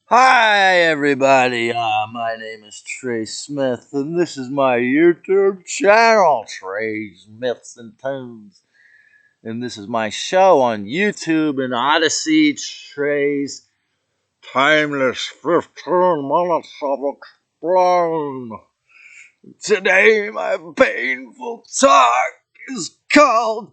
Hi, everybody. My name is Trey Smith, and this is my YouTube channel, Trey's Myths and Tunes. And this is my show on YouTube and Odyssey, Trey's Timeless 15 Minutes of Explain. Today, my painful talk is called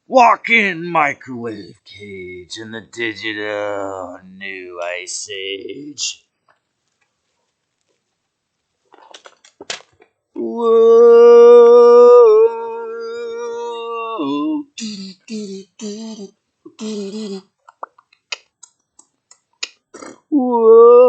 Walk-in Microwave Cage in the Digital New Ice Age. Whoa. Whoa.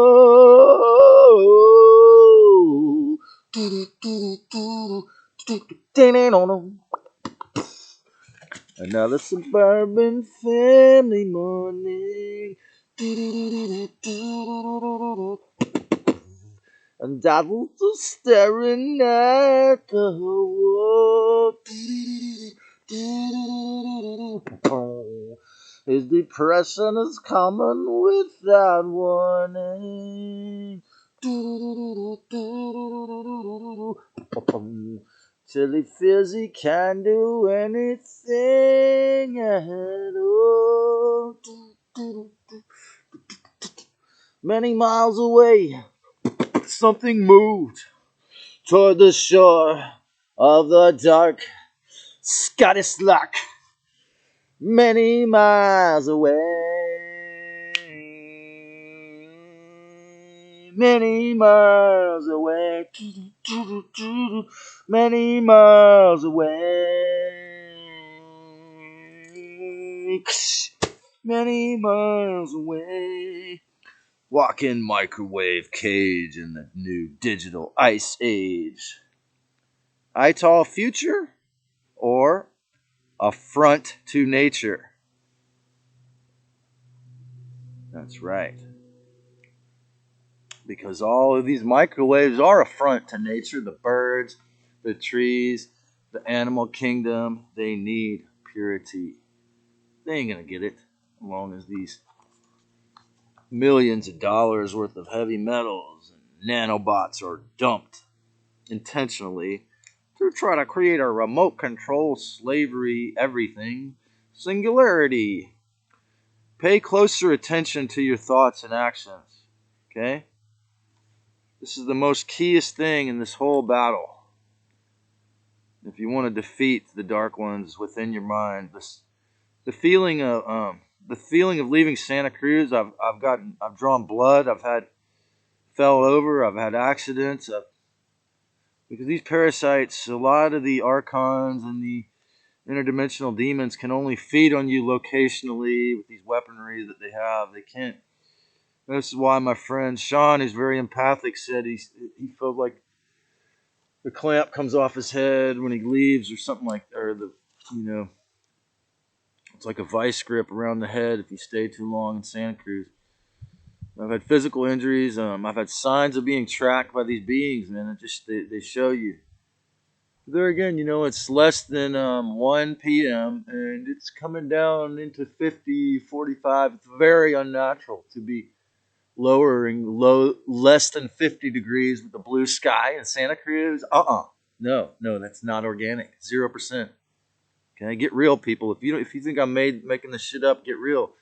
Another suburban family morning. And Donald's just staring at the wall. His depression is coming without warning. Till he feels he can't do anything at all. Many miles away, something moved toward the shore of the dark Scottish loch, many miles away, many miles away, many miles away, many miles away. Walk-in microwave cage in the new digital ice age. Ital future or affront to nature? That's right. Because all of these microwaves are affront to nature. The birds, the trees, the animal kingdom, they need purity. They ain't gonna get it as long as these millions of dollars worth of heavy metals and nanobots are dumped intentionally to try to create a remote control slavery everything singularity. Pay closer attention to your thoughts and actions. Okay? This is the most keyest thing in this whole battle. If you want to defeat the dark ones within your mind, the feeling of leaving Santa Cruz, I've drawn blood, fell over, I've had accidents, because these parasites, a lot of the archons and the interdimensional demons can only feed on you locationally with these weaponry that they have. They can't. This is why my friend Sean, who's very empathic, said he felt like the clamp comes off his head when he leaves, or something like, or you know, it's like a vice grip around the head if you stay too long in Santa Cruz. I've had physical injuries. I've had signs of being tracked by these beings, man. They show you. There again, it's less than 1 p.m. and it's coming down into 50, 45. It's very unnatural to be less than 50 degrees with the blue sky in Santa Cruz. No, that's not organic. 0%. Okay, get real, people. If you think I'm making this shit up, get real.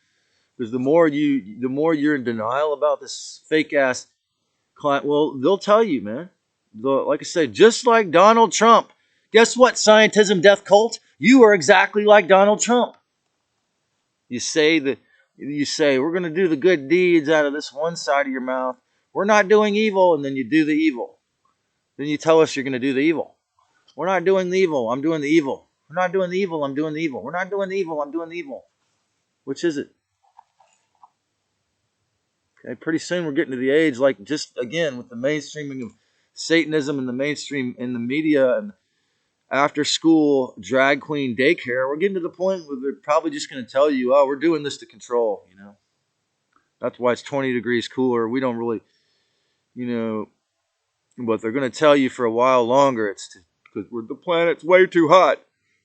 Because the more you're in denial about this fake ass client, well, they'll tell you, man. Like I said, just like Donald Trump. Guess what, scientism death cult? You are exactly like Donald Trump. You say we're going to do the good deeds out of this one side of your mouth. We're not doing evil, and then you do the evil. Then you tell us you're going to do the evil. We're not doing the evil. I'm doing the evil. We're not doing the evil. I'm doing the evil. We're not doing the evil. I'm doing the evil. Which is it? Okay, pretty soon we're getting to the age, like, just again with the mainstreaming of Satanism and the mainstream in the media and after school drag queen daycare. We're getting to the point where they're probably just going to tell you, "Oh, we're doing this to control." That's why it's 20 degrees cooler. We don't really, you know, but they're going to tell you for a while longer. It's because the planet's way too hot,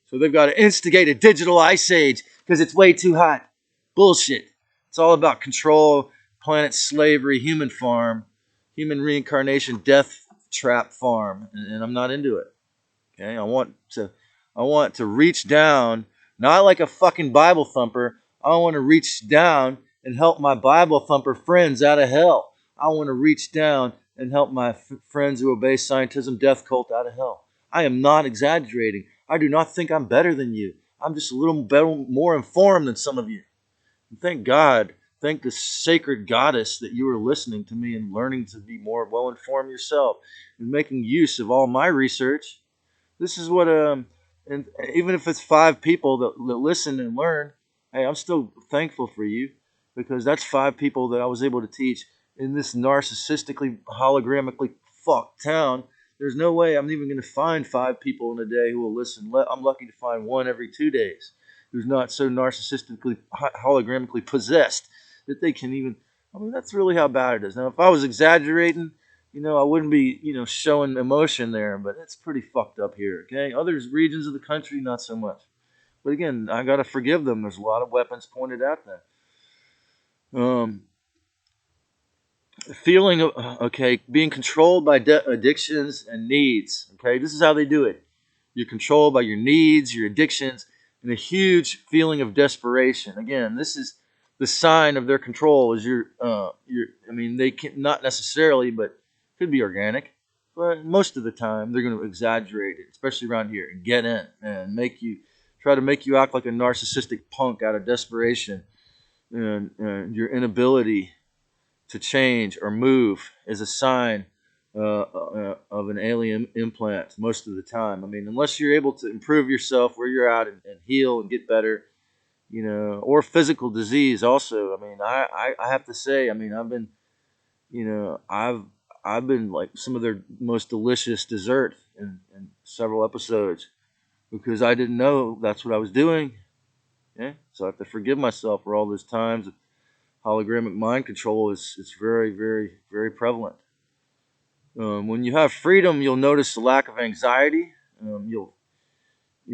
so they've got to instigate a digital ice age because it's way too hot. Bullshit. It's all about control. planet slavery, human farm, human reincarnation, death trap farm, and I'm not into it. Okay, I want to reach down, not like a fucking Bible thumper. I want to reach down and help my Bible thumper friends out of hell. I want to reach down and help my friends who obey scientism, death cult out of hell. I am not exaggerating. I do not think I'm better than you. I'm just a little better, more informed than some of you. And thank God, thank the sacred goddess that you are listening to me and learning to be more well informed yourself and making use of all my research. This is what and even if it's 5 people that listen and learn, hey, I'm still thankful for you, because that's 5 people that I was able to teach in this narcissistically hologramically fucked town. There's no way I'm even going to find 5 people in a day who will listen. I'm lucky to find one every 2 days who's not so narcissistically hologramically possessed that they can even. I mean, that's really how bad it is. Now, if I was exaggerating, I wouldn't be, showing emotion there, but it's pretty fucked up here, okay? Other regions of the country, not so much. But again, I got to forgive them. There's a lot of weapons pointed at them. Feeling, okay, being controlled by addictions and needs, okay? This is how they do it. You're controlled by your needs, your addictions, and a huge feeling of desperation. Again, this is the sign of their control is I mean, they can not necessarily, but could be organic. But most of the time, they're going to exaggerate it, especially around here, and get in and try to make you act like a narcissistic punk out of desperation and your inability to change or move is a sign of an alien implant most of the time. I mean, unless you're able to improve yourself where you're at and heal and get better, or physical disease also. I mean, I have to say, I mean, I've been, I've been like some of their most delicious dessert in several episodes because I didn't know that's what I was doing. Yeah, so I have to forgive myself for all those times. Hologramic mind control is very, very, very prevalent. When you have freedom, you'll notice the lack of anxiety. You'll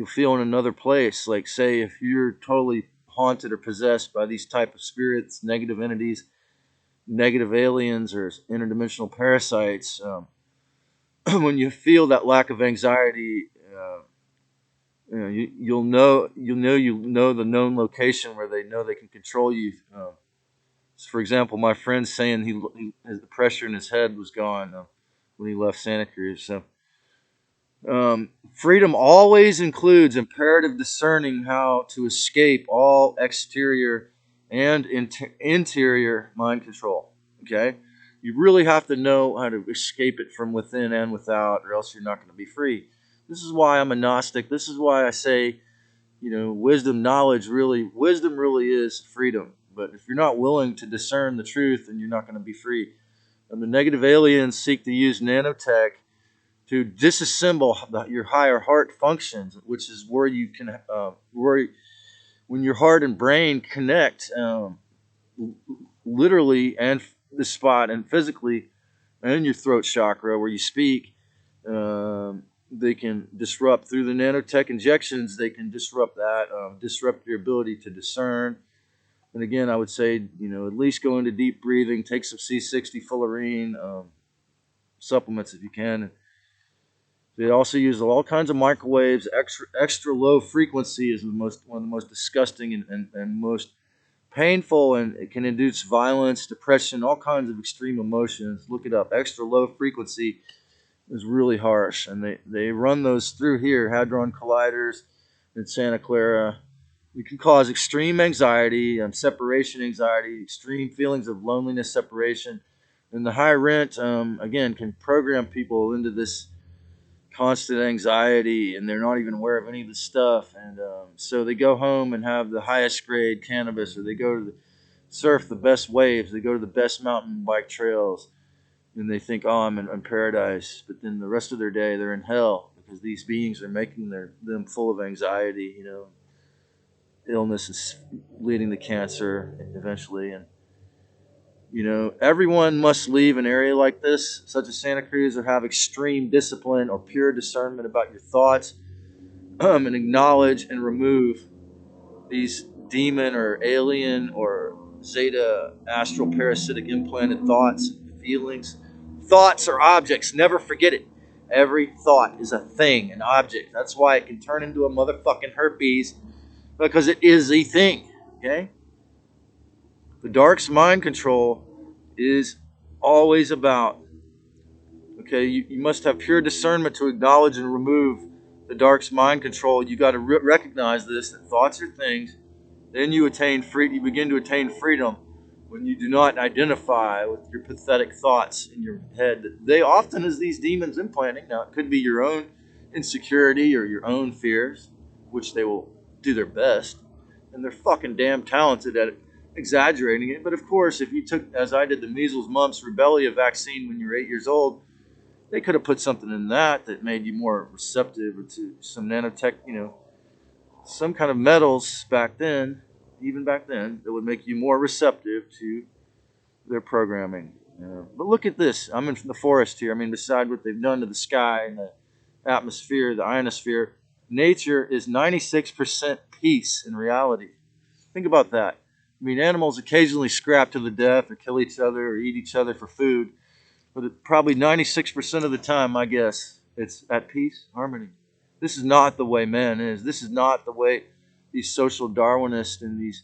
feel in another place. Like say, if you're totally haunted or possessed by these type of spirits, negative entities, negative aliens, or interdimensional parasites, when you feel that lack of anxiety, you'll know the known location where they know they can control you. For example, my friend's saying the pressure in his head was gone when he left Santa Cruz. So, freedom always includes imperative discerning how to escape all exterior and interior mind control. Okay, you really have to know how to escape it from within and without, or else you're not going to be free. This is why I'm a Gnostic. This is why I say, wisdom really is freedom. But if you're not willing to discern the truth, then you're not going to be free. And the negative aliens seek to use nanotech to disassemble your higher heart functions, which is where you can, when your heart and brain connect, literally and the spot and physically, and your throat chakra where you speak. They can disrupt through the nanotech injections. They can disrupt that, disrupt your ability to discern. And again, I would say, at least go into deep breathing, take some C60 fullerene supplements if you can. They also use all kinds of microwaves. Extra low frequency is one of the most disgusting and most painful, and it can induce violence, depression, all kinds of extreme emotions. Look it up. Extra low frequency is really harsh, and they run those through here, hadron colliders in Santa Clara. It can cause extreme anxiety, separation anxiety, extreme feelings of loneliness, separation, and the high rent again can program people into this constant anxiety, and they're not even aware of any of the stuff, and so they go home and have the highest grade cannabis, or they go to surf the best waves, they go to the best mountain bike trails, and they think, oh, I'm in paradise. But then the rest of their day, they're in hell because these beings are making them full of anxiety. Illness is leading to cancer eventually. And, everyone must leave an area like this, such as Santa Cruz, or have extreme discipline or pure discernment about your thoughts and acknowledge and remove these demon or alien or zeta astral parasitic implanted thoughts and feelings. Thoughts are objects. Never forget it. Every thought is a thing, an object. That's why it can turn into a motherfucking herpes, because it is a thing. Okay? The dark's mind control is always about, okay, you must have pure discernment to acknowledge and remove the dark's mind control. You got to recognize this, that thoughts are things. Then you begin to attain freedom when you do not identify with your pathetic thoughts in your head. They often is these demons implanting. Now it could be your own insecurity or your own fears, which they will do their best. And they're fucking damn talented at exaggerating it. But of course, if you took, as I did, the measles, mumps, rubella vaccine when you were 8 years old, they could have put something in that made you more receptive to some nanotech, some kind of metals back then, even back then, that would make you more receptive to their programming. But look at this. I'm in the forest here. I mean, beside what they've done to the sky and the atmosphere, the ionosphere, nature is 96% peace in reality. Think about that. I mean, animals occasionally scrap to the death or kill each other or eat each other for food, but probably 96% of the time, I guess, it's at peace, harmony. This is not the way man is. This is not the way these social Darwinists and these,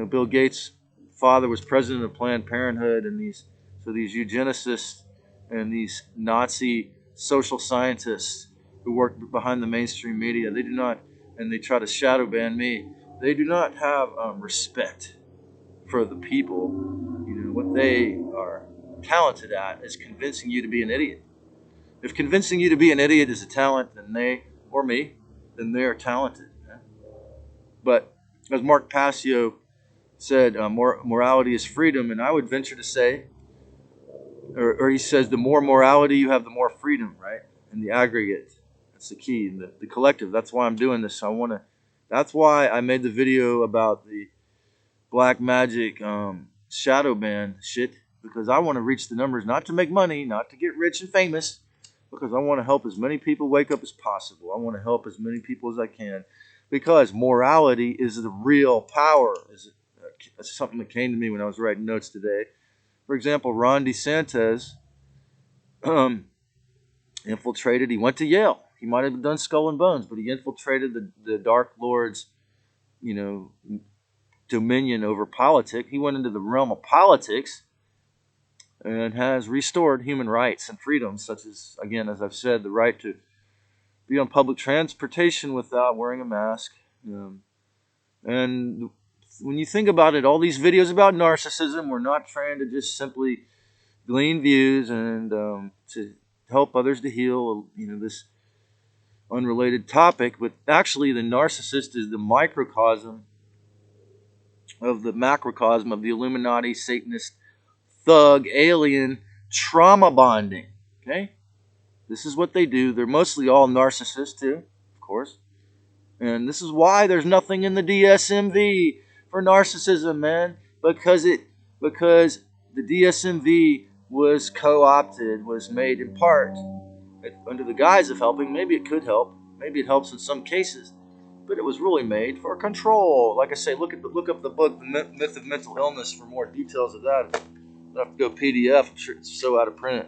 Bill Gates' father was president of Planned Parenthood, and these eugenicists and these Nazi social scientists who work behind the mainstream media. They do not, and they try to shadow ban me. They do not have respect for the people. What they are talented at is convincing you to be an idiot. If convincing you to be an idiot is a talent, then they, or me, then they are talented. But as Mark Passio said, morality is freedom, and I would venture to say, or he says, the more morality you have, the more freedom, right? In the aggregate, that's the key. In the collective, that's why I'm doing this. That's why I made the video about the black magic shadow ban shit, because I want to reach the numbers, not to make money, not to get rich and famous, because I want to help as many people wake up as possible. I want to help as many people as I can, because morality is the real power. It's something that came to me when I was writing notes today. For example, Ron DeSantis infiltrated. He went to Yale. He might have done Skull and Bones, but he infiltrated the Dark Lord's, dominion over politics. He went into the realm of politics and has restored human rights and freedoms, such as, again, as I've said, the right to be on public transportation without wearing a mask. And when you think about it, all these videos about narcissism, we're not trying to just simply glean views and to help others to heal, this unrelated topic, but actually the narcissist is the microcosm of the macrocosm of the Illuminati, Satanist, thug, alien, trauma bonding. Okay? This is what they do. They're mostly all narcissists too, of course. And this is why there's nothing in the DSMV for narcissism, man. Because the DSMV was co-opted, was made in part under the guise of helping. Maybe it could help. Maybe it helps in some cases. But it was really made for control. Like I say, look up the book, The Myth of Mental Illness, for more details of that. I'll have to go PDF. I'm sure it's so out of print.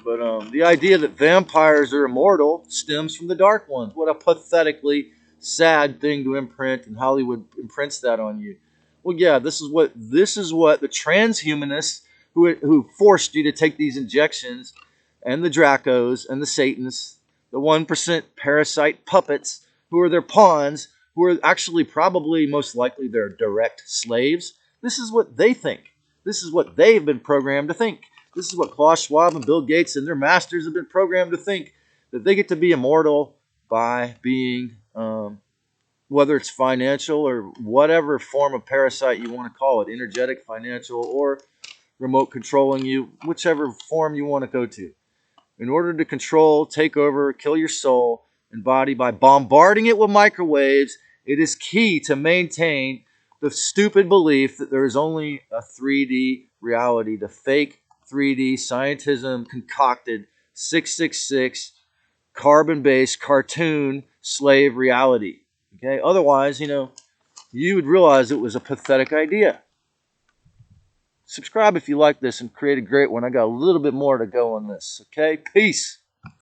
But the idea that vampires are immortal stems from the Dark Ones. What a pathetically sad thing to imprint, and Hollywood imprints that on you. Well, yeah, this is what the transhumanists who forced you to take these injections, and the Dracos and the Satans, the 1% parasite puppets, who are their pawns, who are actually probably most likely their direct slaves. This is what they think. This is what they've been programmed to think. This is what Klaus Schwab and Bill Gates and their masters have been programmed to think, that they get to be immortal by being, whether it's financial or whatever form of parasite you want to call it, energetic, financial, or remote controlling you, whichever form you want to go to. In order to control, take over, kill your soul and body by bombarding it with microwaves, it is key to maintain the stupid belief that there is only a 3D reality, the fake 3D scientism concocted 666 carbon-based cartoon slave reality. Okay? Otherwise, you would realize it was a pathetic idea. Subscribe if you like this and create a great one. I got a little bit more to go on this. Okay? Peace.